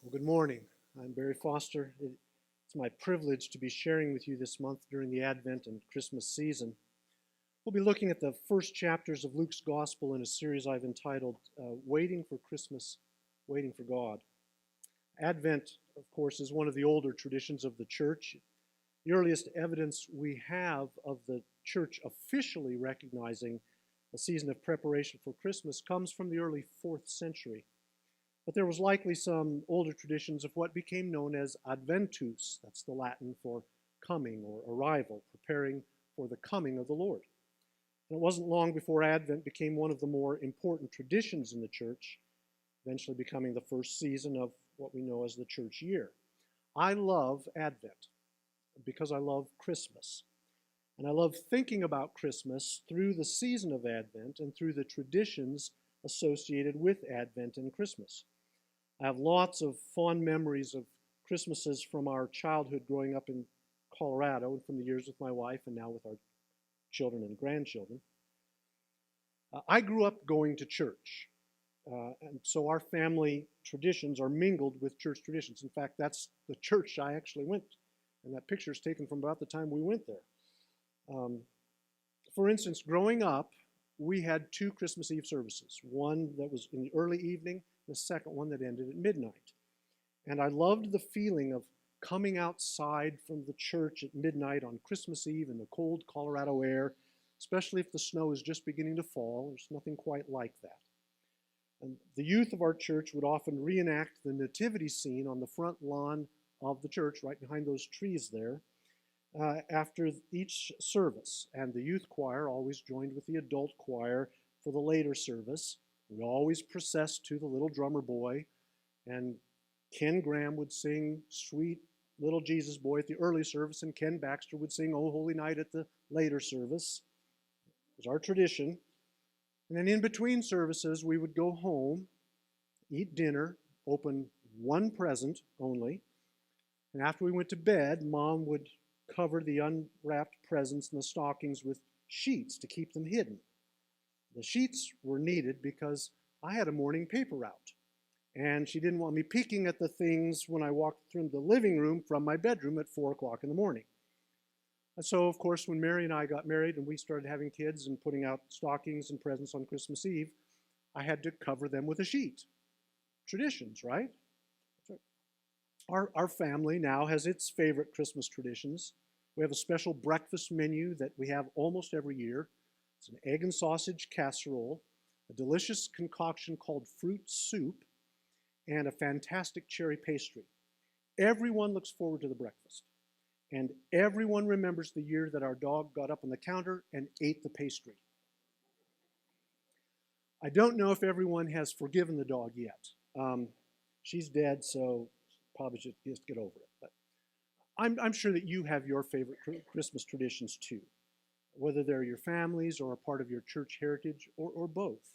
Well, good morning. I'm Barry Foster. It's my privilege to be sharing with you this month during the Advent and Christmas season. We'll be looking at the first chapters of Luke's Gospel in a series I've entitled Waiting for Christmas, Waiting for God. Advent, of course, is one of the older traditions of the church. The earliest evidence we have of the church officially recognizing a season of preparation for Christmas comes from the early 4th century. But there was likely some older traditions of what became known as Adventus. That's the Latin for coming or arrival, preparing for the coming of the Lord. And it wasn't long before Advent became one of the more important traditions in the church, eventually becoming the first season of what we know as the church year. I love Advent because I love Christmas. And I love thinking about Christmas through the season of Advent and through the traditions associated with Advent and Christmas. I have lots of fond memories of Christmases from our childhood growing up in Colorado and from the years with my wife and now with our children and grandchildren. I grew up going to church, and so our family traditions are mingled with church traditions. In fact, that's the church I actually went, and that picture is taken from about the time we went there. For instance, growing up, we had two Christmas Eve services, one that was in the early evening, the second one that ended at midnight. And I loved the feeling of coming outside from the church at midnight on Christmas Eve in the cold Colorado air, especially if the snow is just beginning to fall. There's nothing quite like that. And the youth of our church would often reenact the nativity scene on the front lawn of the church, right behind those trees there, after each service. And the youth choir always joined with the adult choir for the later service. We always processed to the little drummer boy, and Ken Graham would sing Sweet Little Jesus Boy at the early service, and Ken Baxter would sing Oh Holy Night at the later service. It was our tradition. And then in between services, we would go home, eat dinner, open one present only, and after we went to bed, Mom would cover the unwrapped presents and the stockings with sheets to keep them hidden. The sheets were needed because I had a morning paper route, and she didn't want me peeking at the things when I walked through the living room from my bedroom at 4 o'clock in the morning. And so, of course, when Mary and I got married and we started having kids and putting out stockings and presents on Christmas Eve, I had to cover them with a sheet. Traditions, right? Our family now has its favorite Christmas traditions. We have a special breakfast menu that we have almost every year. It's an egg and sausage casserole, a delicious concoction called fruit soup, and a fantastic cherry pastry. Everyone looks forward to the breakfast, and everyone remembers the year that our dog got up on the counter and ate the pastry. I don't know if everyone has forgiven the dog yet. She's dead, so probably just get over it. But I'm sure that you have your favorite Christmas traditions too, whether they're your families or a part of your church heritage or both.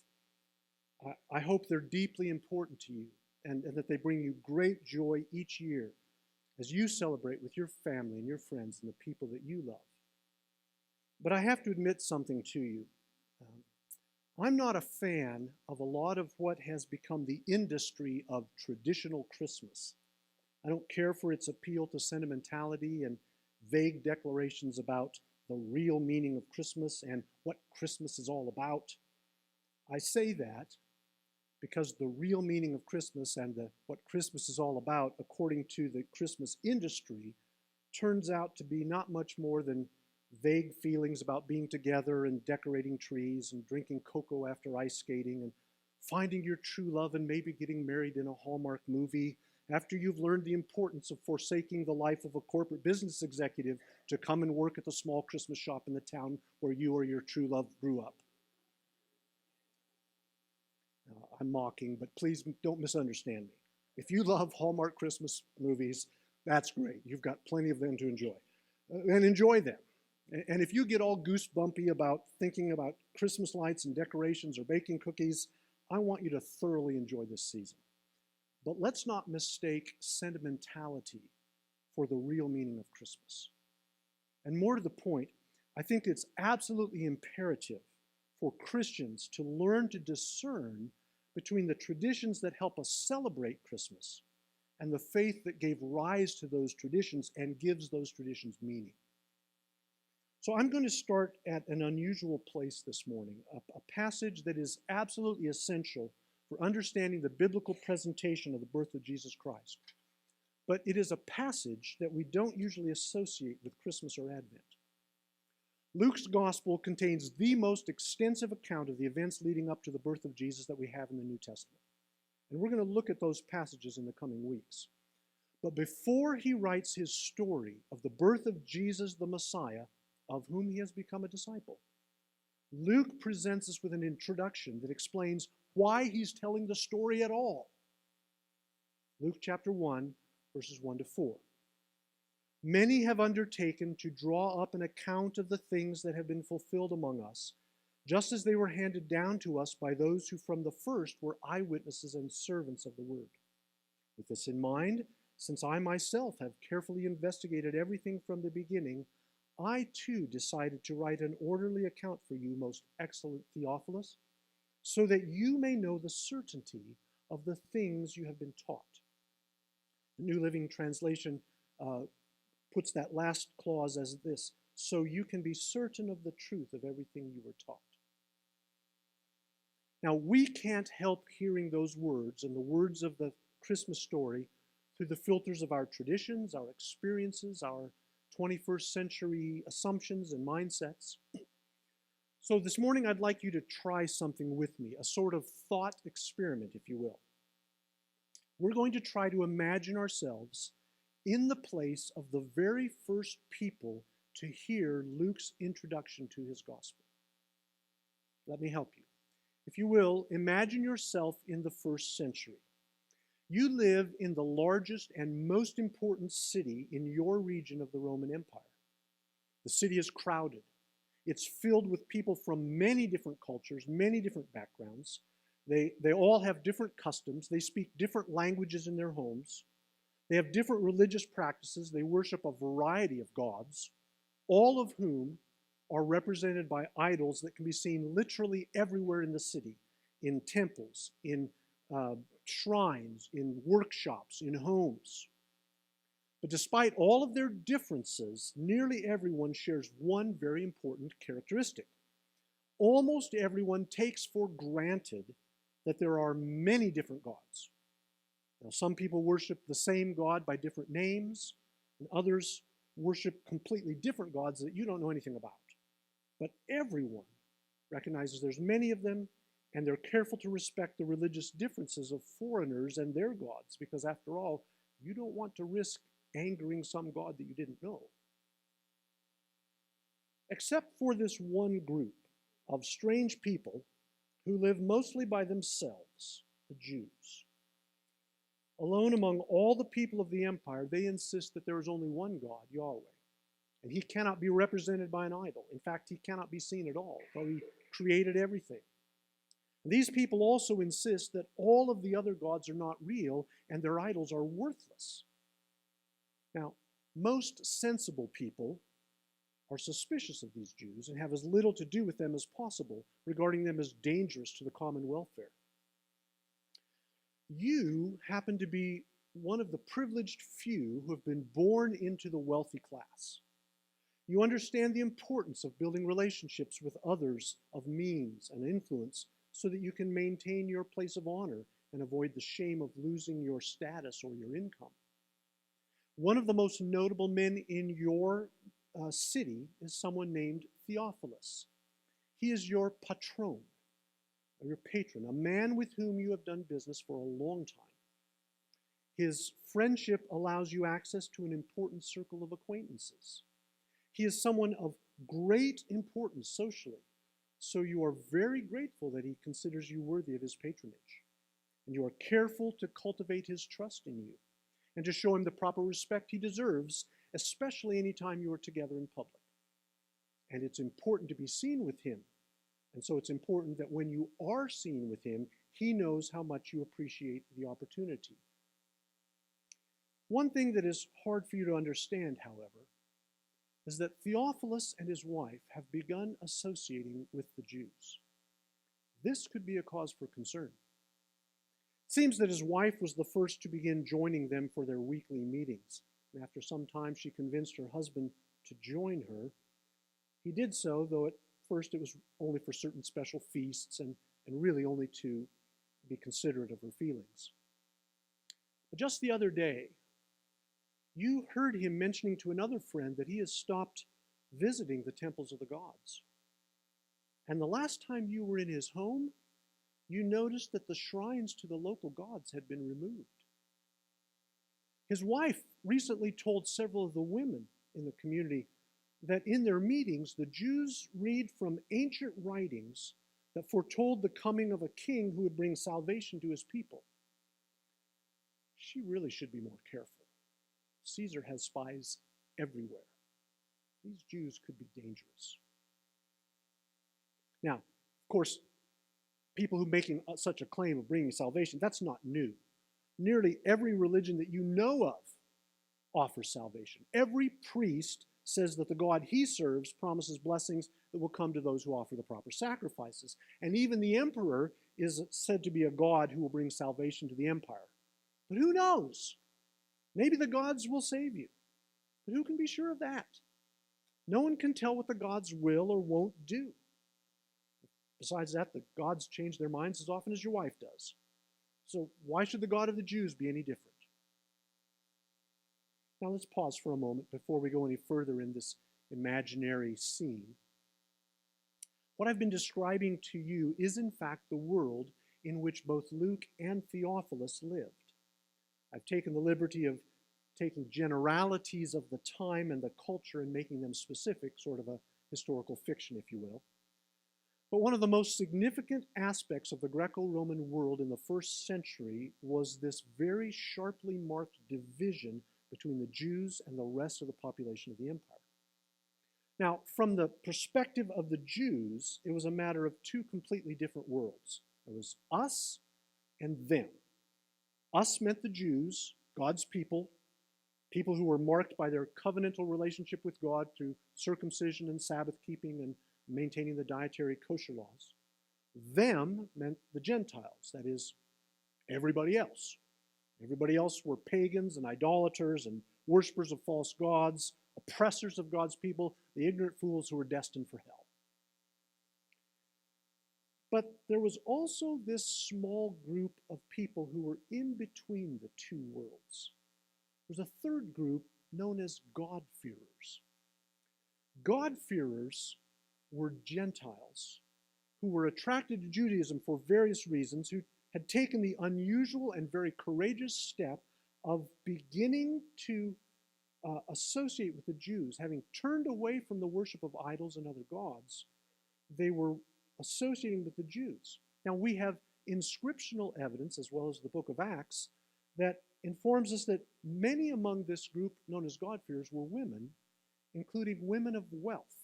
I hope they're deeply important to you and that they bring you great joy each year as you celebrate with your family and your friends and the people that you love. But I have to admit something to you. I'm not a fan of a lot of what has become the industry of traditional Christmas. I don't care for its appeal to sentimentality and vague declarations about the real meaning of Christmas and what Christmas is all about. I say that because the real meaning of Christmas and what Christmas is all about, according to the Christmas industry, turns out to be not much more than vague feelings about being together and decorating trees and drinking cocoa after ice skating and finding your true love and maybe getting married in a Hallmark movie after you've learned the importance of forsaking the life of a corporate business executive to come and work at the small Christmas shop in the town where you or your true love grew up. I'm mocking, but please don't misunderstand me. If you love Hallmark Christmas movies, that's great. You've got plenty of them to enjoy. And enjoy them. And if you get all goosebumpy about thinking about Christmas lights and decorations or baking cookies, I want you to thoroughly enjoy this season. But let's not mistake sentimentality for the real meaning of Christmas. And more to the point, I think it's absolutely imperative for Christians to learn to discern between the traditions that help us celebrate Christmas and the faith that gave rise to those traditions and gives those traditions meaning. So I'm going to start at an unusual place this morning, a passage that is absolutely essential for understanding the biblical presentation of the birth of Jesus Christ. But it is a passage that we don't usually associate with Christmas or Advent. Luke's gospel contains the most extensive account of the events leading up to the birth of Jesus that we have in the New Testament. And we're going to look at those passages in the coming weeks. But before he writes his story of the birth of Jesus the Messiah, of whom he has become a disciple, Luke presents us with an introduction that explains why he's telling the story at all. Luke chapter 1, verses 1 to 4. Many have undertaken to draw up an account of the things that have been fulfilled among us, just as they were handed down to us by those who from the first were eyewitnesses and servants of the word. With this in mind, since I myself have carefully investigated everything from the beginning, I too decided to write an orderly account for you, most excellent Theophilus, so that you may know the certainty of the things you have been taught. The New Living Translation puts that last clause as this: so you can be certain of the truth of everything you were taught. Now, we can't help hearing those words and the words of the Christmas story through the filters of our traditions, our experiences, our 21st century assumptions and mindsets. So this morning, I'd like you to try something with me, a sort of thought experiment, if you will. We're going to try to imagine ourselves in the place of the very first people to hear Luke's introduction to his gospel. Let me help you. If you will, imagine yourself in the first century. You live in the largest and most important city in your region of the Roman Empire. The city is crowded. It's filled with people from many different cultures, many different backgrounds. They all have different customs. They speak different languages in their homes. They have different religious practices. They worship a variety of gods, all of whom are represented by idols that can be seen literally everywhere in the city, in temples, in shrines, in workshops, in homes. But despite all of their differences, nearly everyone shares one very important characteristic. Almost everyone takes for granted that there are many different gods. Now, some people worship the same God by different names, and others worship completely different gods that you don't know anything about. But everyone recognizes there's many of them, and they're careful to respect the religious differences of foreigners and their gods, because after all, you don't want to risk angering some god that you didn't know. Except for this one group of strange people who live mostly by themselves, the Jews. Alone among all the people of the empire, they insist that there is only one God, Yahweh, and he cannot be represented by an idol. In fact, he cannot be seen at all, though he created everything. These people also insist that all of the other gods are not real and their idols are worthless. Now, most sensible people are suspicious of these Jews and have as little to do with them as possible, regarding them as dangerous to the common welfare. You happen to be one of the privileged few who have been born into the wealthy class. You understand the importance of building relationships with others of means and influence so that you can maintain your place of honor and avoid the shame of losing your status or your income. One of the most notable men in your city is someone named Theophilus. He is your patron, or your patron, a man with whom you have done business for a long time. His friendship allows you access to an important circle of acquaintances. He is someone of great importance socially, so you are very grateful that he considers you worthy of his patronage. And you are careful to cultivate his trust in you and to show him the proper respect he deserves, especially any time you are together in public. And it's important to be seen with him. And so it's important that when you are seen with him, he knows how much you appreciate the opportunity. One thing that is hard for you to understand, however, is that Theophilus and his wife have begun associating with the Jews. This could be a cause for concern. It seems that his wife was the first to begin joining them for their weekly meetings. And after some time, she convinced her husband to join her. He did so, though at first it was only for certain special feasts and really only to be considerate of her feelings. But just the other day, you heard him mentioning to another friend that he has stopped visiting the temples of the gods. And the last time you were in his home, you noticed that the shrines to the local gods had been removed. His wife recently told several of the women in the community that in their meetings, the Jews read from ancient writings that foretold the coming of a king who would bring salvation to his people. She really should be more careful. Caesar has spies everywhere. These Jews could be dangerous. Now, of course, people who are making such a claim of bringing salvation, that's not new. Nearly every religion that you know of offers salvation. Every priest says that the God he serves promises blessings that will come to those who offer the proper sacrifices. And even the emperor is said to be a God who will bring salvation to the empire. But who knows? Maybe the gods will save you. But who can be sure of that? No one can tell what the gods will or won't do. Besides that, the gods change their minds as often as your wife does. So why should the God of the Jews be any different? Now let's pause for a moment before we go any further in this imaginary scene. What I've been describing to you is in fact the world in which both Luke and Theophilus lived. I've taken the liberty of taking generalities of the time and the culture and making them specific, sort of a historical fiction, if you will. But one of the most significant aspects of the Greco-Roman world in the first century was this very sharply marked division between the Jews and the rest of the population of the empire. Now, from the perspective of the Jews, it was a matter of two completely different worlds. It was us and them. Us meant the Jews, God's people, people who were marked by their covenantal relationship with God through circumcision and Sabbath keeping and maintaining the dietary kosher laws. Them meant the Gentiles, that is, everybody else. Everybody else were pagans and idolaters and worshipers of false gods, oppressors of God's people, the ignorant fools who were destined for hell. But there was also this small group of people who were in between the two worlds. There's a third group known as God-fearers. God-fearers were Gentiles who were attracted to Judaism for various reasons, who had taken the unusual and very courageous step of beginning to associate with the Jews. Having turned away from the worship of idols and other gods, they were associating with the Jews. Now we have inscriptional evidence, as well as the book of Acts, that informs us that many among this group known as God-fearers were women, including women of wealth.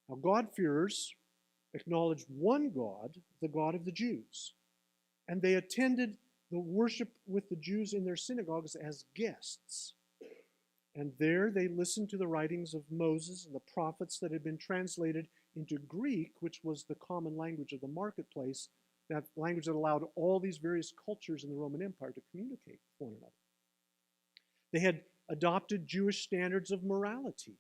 Now, God-fearers acknowledged one God, the God of the Jews, and they attended the worship with the Jews in their synagogues as guests. And there they listened to the writings of Moses and the prophets that had been translated into Greek, which was the common language of the marketplace, that language that allowed all these various cultures in the Roman Empire to communicate with one another. They had adopted Jewish standards of morality.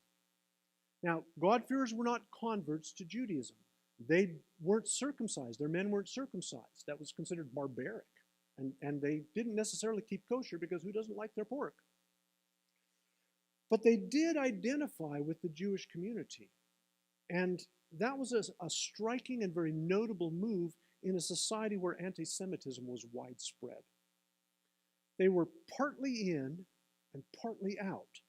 Now, God-fearers were not converts to Judaism. They weren't circumcised. Their men weren't circumcised. That was considered barbaric. And they didn't necessarily keep kosher because who doesn't like their pork? But they did identify with the Jewish community. And that was a striking and very notable move in a society where anti-Semitism was widespread. They were partly in and partly out.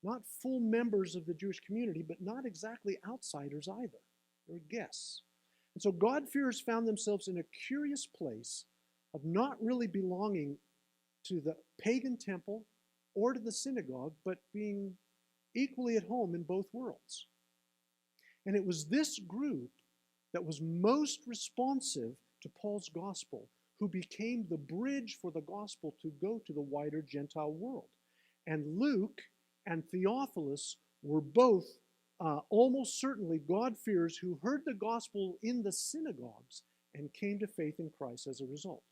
Not full members of the Jewish community, but not exactly outsiders either. They were guests. And so God-fearers found themselves in a curious place of not really belonging to the pagan temple or to the synagogue, but being equally at home in both worlds. And it was this group that was most responsive to Paul's gospel, who became the bridge for the gospel to go to the wider Gentile world. And Luke and Theophilus were both almost certainly God-fearers who heard the gospel in the synagogues and came to faith in Christ as a result.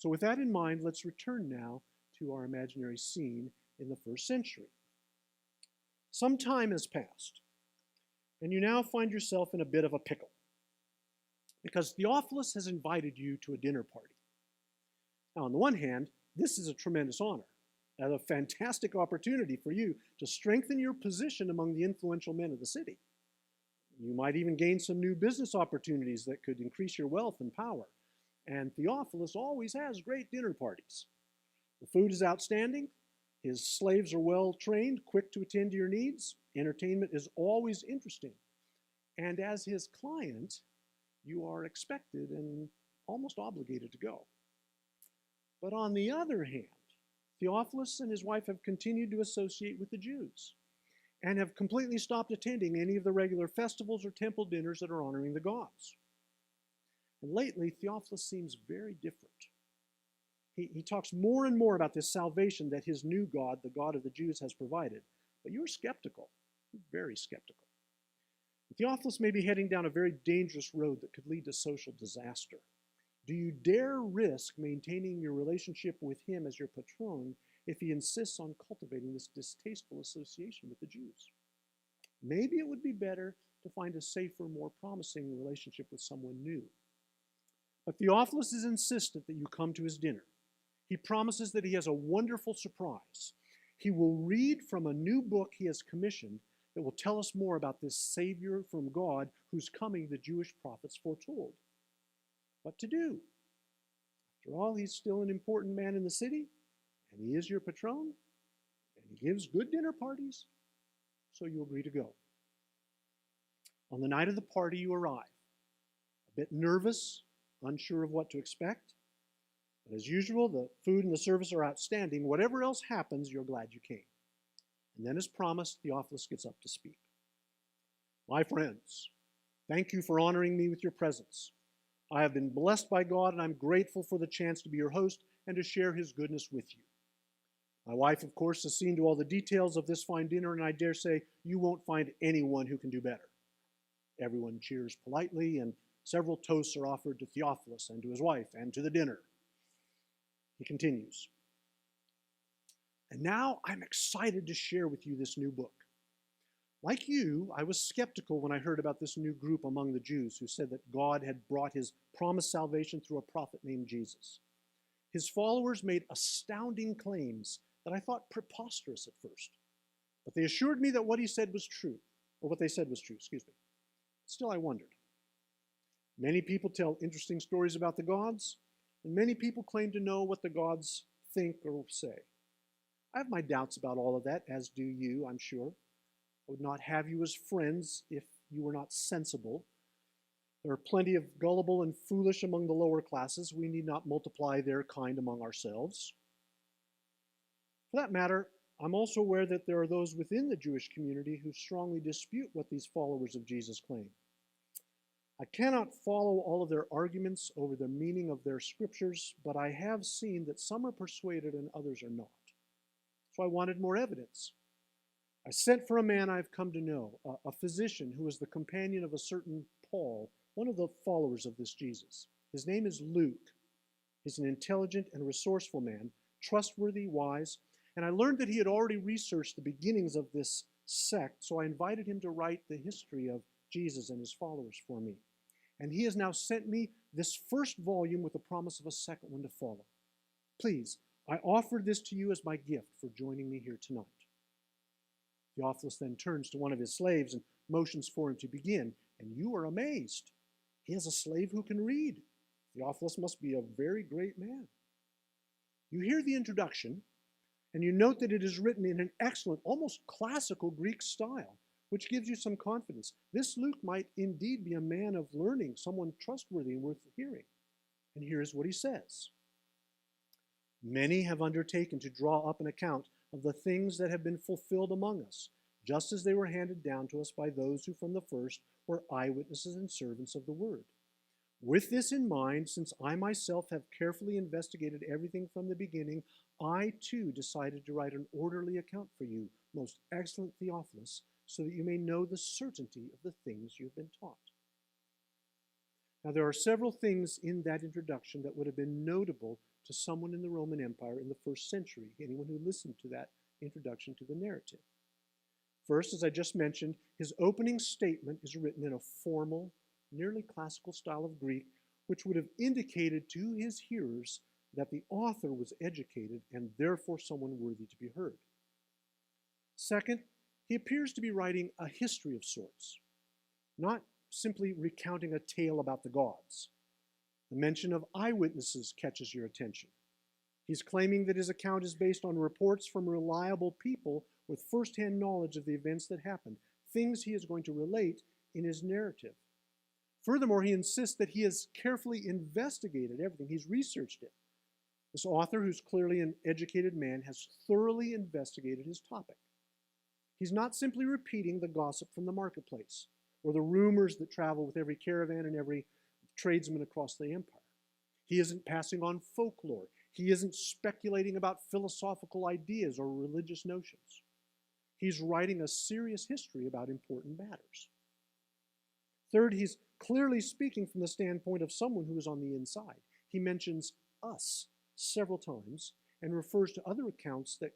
So with that in mind, let's return now to our imaginary scene in the first century. Some time has passed, and you now find yourself in a bit of a pickle, because Theophilus has invited you to a dinner party. Now, on the one hand, this is a tremendous honor, and a fantastic opportunity for you to strengthen your position among the influential men of the city. You might even gain some new business opportunities that could increase your wealth and power. And Theophilus always has great dinner parties. The food is outstanding. His slaves are well trained, quick to attend to your needs. Entertainment is always interesting. And as his client, you are expected and almost obligated to go. But on the other hand, Theophilus and his wife have continued to associate with the Jews and have completely stopped attending any of the regular festivals or temple dinners that are honoring the gods. And lately, Theophilus seems very different. He talks more and more about this salvation that his new God, the God of the Jews, has provided. But you're skeptical, very skeptical. Theophilus may be heading down a very dangerous road that could lead to social disaster. Do you dare risk maintaining your relationship with him as your patron if he insists on cultivating this distasteful association with the Jews? Maybe it would be better to find a safer, more promising relationship with someone new. But Theophilus is insistent that you come to his dinner. He promises that he has a wonderful surprise. He will read from a new book he has commissioned that will tell us more about this Savior from God whose coming the Jewish prophets foretold. What to do? After all, he's still an important man in the city, and he is your patron, and he gives good dinner parties, so you agree to go. On the night of the party, you arrive, a bit nervous, unsure of what to expect. But as usual, the food and the service are outstanding. Whatever else happens, you're glad you came. And then, as promised, Theophilus gets up to speak. My friends, thank you for honoring me with your presence. I have been blessed by God, and I'm grateful for the chance to be your host and to share his goodness with you. My wife, of course, has seen to all the details of this fine dinner, and I dare say you won't find anyone who can do better. Everyone cheers politely, and several toasts are offered to Theophilus and to his wife and to the dinner. He continues. And now I'm excited to share with you this new book. Like you, I was skeptical when I heard about this new group among the Jews who said that God had brought his promised salvation through a prophet named Jesus. His followers made astounding claims that I thought preposterous at first. But they assured me that what they said was true. Still, I wondered. Many people tell interesting stories about the gods, and many people claim to know what the gods think or say. I have my doubts about all of that, as do you, I'm sure. I would not have you as friends if you were not sensible. There are plenty of gullible and foolish among the lower classes. We need not multiply their kind among ourselves. For that matter, I'm also aware that there are those within the Jewish community who strongly dispute what these followers of Jesus claim. I cannot follow all of their arguments over the meaning of their scriptures, but I have seen that some are persuaded and others are not. So I wanted more evidence. I sent for a man I've come to know, a physician who was the companion of a certain Paul, one of the followers of this Jesus. His name is Luke. He's an intelligent and resourceful man, trustworthy, wise, and I learned that he had already researched the beginnings of this sect, so I invited him to write the history of Jesus and his followers for me. And he has now sent me this first volume with the promise of a second one to follow. Please, I offer this to you as my gift for joining me here tonight. Theophilus then turns to one of his slaves and motions for him to begin, and you are amazed. He has a slave who can read. Theophilus must be a very great man. You hear the introduction, and you note that it is written in an excellent, almost classical Greek style, which gives you some confidence. This Luke might indeed be a man of learning, someone trustworthy and worth hearing. And here's what he says. Many have undertaken to draw up an account of the things that have been fulfilled among us, just as they were handed down to us by those who from the first were eyewitnesses and servants of the word. With this in mind, since I myself have carefully investigated everything from the beginning, I too decided to write an orderly account for you, most excellent Theophilus, so that you may know the certainty of the things you've been taught. Now, there are several things in that introduction that would have been notable to someone in the Roman Empire in the first century, anyone who listened to that introduction to the narrative. First, as I just mentioned, his opening statement is written in a formal, nearly classical style of Greek, which would have indicated to his hearers that the author was educated and therefore someone worthy to be heard. Second, he appears to be writing a history of sorts, not simply recounting a tale about the gods. The mention of eyewitnesses catches your attention. He's claiming that his account is based on reports from reliable people with firsthand knowledge of the events that happened, things he is going to relate in his narrative. Furthermore, he insists that he has carefully investigated everything. He's researched it. This author, who's clearly an educated man, has thoroughly investigated his topic. He's not simply repeating the gossip from the marketplace or the rumors that travel with every caravan and every tradesman across the empire. He isn't passing on folklore. He isn't speculating about philosophical ideas or religious notions. He's writing a serious history about important matters. Third, he's clearly speaking from the standpoint of someone who is on the inside. He mentions us several times and refers to other accounts that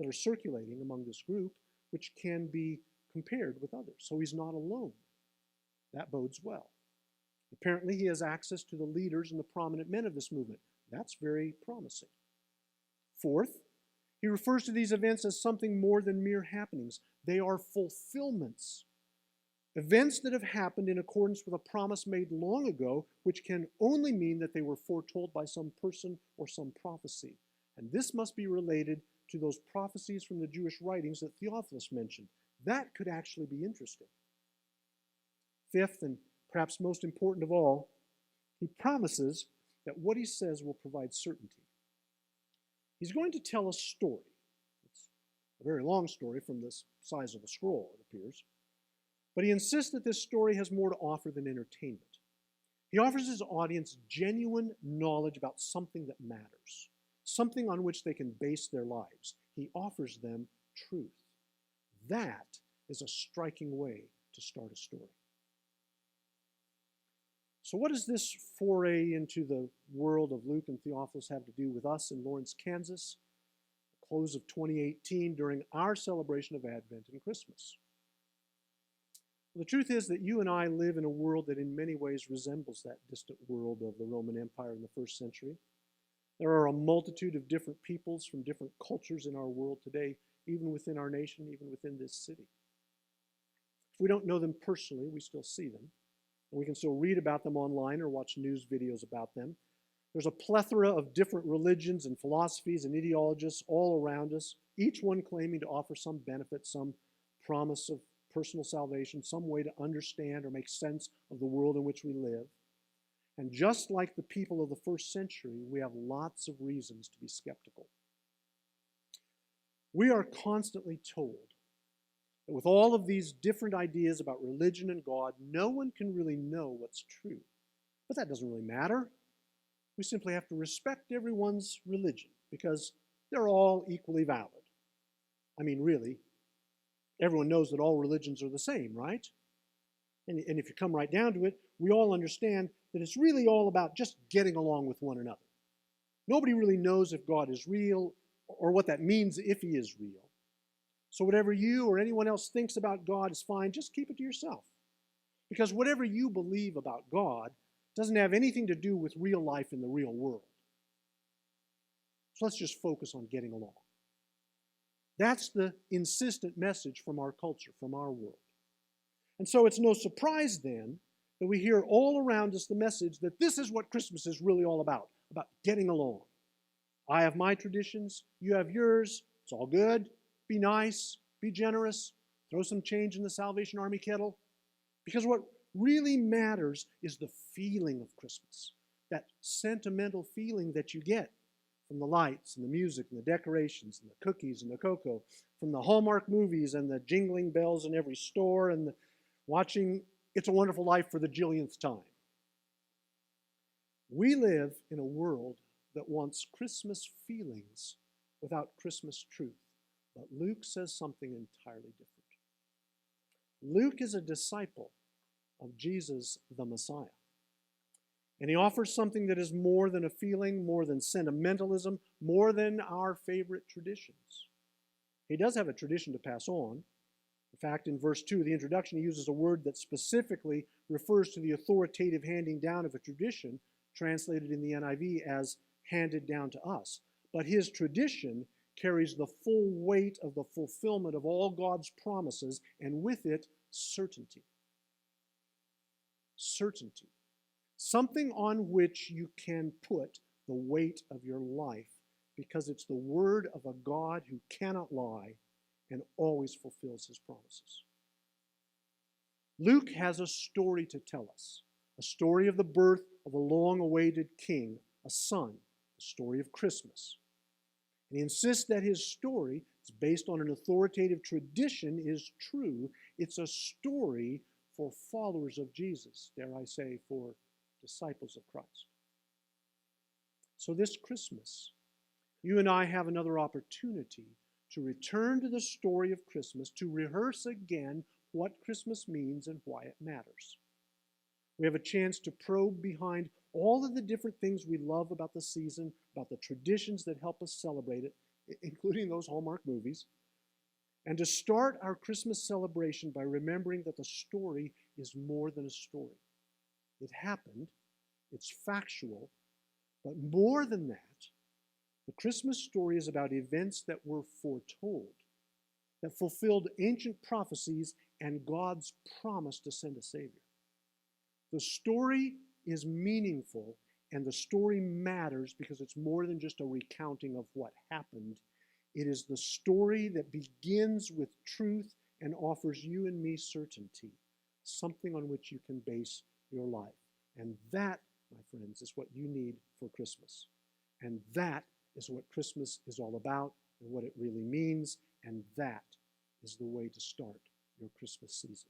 are circulating among this group, which can be compared with others. So he's not alone. That bodes well. Apparently, he has access to the leaders and the prominent men of this movement. That's very promising. Fourth, he refers to these events as something more than mere happenings. They are fulfillments. Events that have happened in accordance with a promise made long ago, which can only mean that they were foretold by some person or some prophecy. And this must be related to those prophecies from the Jewish writings that Theophilus mentioned. That could actually be interesting. Fifth, and perhaps most important of all, he promises that what he says will provide certainty. He's going to tell a story. It's a very long story from the size of a scroll, it appears. But he insists that this story has more to offer than entertainment. He offers his audience genuine knowledge about something that matters, something on which they can base their lives. He offers them truth. That is a striking way to start a story. So what does this foray into the world of Luke and Theophilus have to do with us in Lawrence, Kansas, the close of 2018 during our celebration of Advent and Christmas? Well, the truth is that you and I live in a world that in many ways resembles that distant world of the Roman Empire in the first century. There are a multitude of different peoples from different cultures in our world today, even within our nation, even within this city. If we don't know them personally, we still see them. And we can still read about them online or watch news videos about them. There's a plethora of different religions and philosophies and ideologies all around us, each one claiming to offer some benefit, some promise of personal salvation, some way to understand or make sense of the world in which we live. And just like the people of the first century, we have lots of reasons to be skeptical. We are constantly told that with all of these different ideas about religion and God, no one can really know what's true. But that doesn't really matter. We simply have to respect everyone's religion because they're all equally valid. I mean, really, everyone knows that all religions are the same, right? And if you come right down to it, we all understand that it's really all about just getting along with one another. Nobody really knows if God is real or what that means if he is real. So whatever you or anyone else thinks about God is fine. Just keep it to yourself. Because whatever you believe about God doesn't have anything to do with real life in the real world. So let's just focus on getting along. That's the insistent message from our culture, from our world. And so it's no surprise then that we hear all around us the message that this is what Christmas is really all about getting along. I have my traditions, you have yours, it's all good. Be nice, be generous, throw some change in the Salvation Army kettle. Because what really matters is the feeling of Christmas, that sentimental feeling that you get from the lights and the music and the decorations and the cookies and the cocoa, from the Hallmark movies and the jingling bells in every store and the watching It's a Wonderful Life for the jillionth time. We live in a world that wants Christmas feelings without Christmas truth. But Luke says something entirely different. Luke is a disciple of Jesus the Messiah. And he offers something that is more than a feeling, more than sentimentalism, more than our favorite traditions. He does have a tradition to pass on. In fact, in verse 2, the introduction, he uses a word that specifically refers to the authoritative handing down of a tradition, translated in the NIV as handed down to us. But his tradition carries the full weight of the fulfillment of all God's promises, and with it, certainty. Certainty. Something on which you can put the weight of your life, because it's the word of a God who cannot lie and always fulfills his promises. Luke has a story to tell us, a story of the birth of a long-awaited king, a son, the story of Christmas. And he insists that his story is based on an authoritative tradition is true. It's a story for followers of Jesus, dare I say, for disciples of Christ. So this Christmas, you and I have another opportunity to return to the story of Christmas, to rehearse again what Christmas means and why it matters. We have a chance to probe behind all of the different things we love about the season, about the traditions that help us celebrate it, including those Hallmark movies, and to start our Christmas celebration by remembering that the story is more than a story. It happened, it's factual, but more than that, the Christmas story is about events that were foretold, that fulfilled ancient prophecies and God's promise to send a Savior. The story is meaningful, and the story matters because it's more than just a recounting of what happened. It is the story that begins with truth and offers you and me certainty, something on which you can base your life. And that, my friends, is what you need for Christmas. And that is what Christmas is all about and what it really means. And that is the way to start your Christmas season.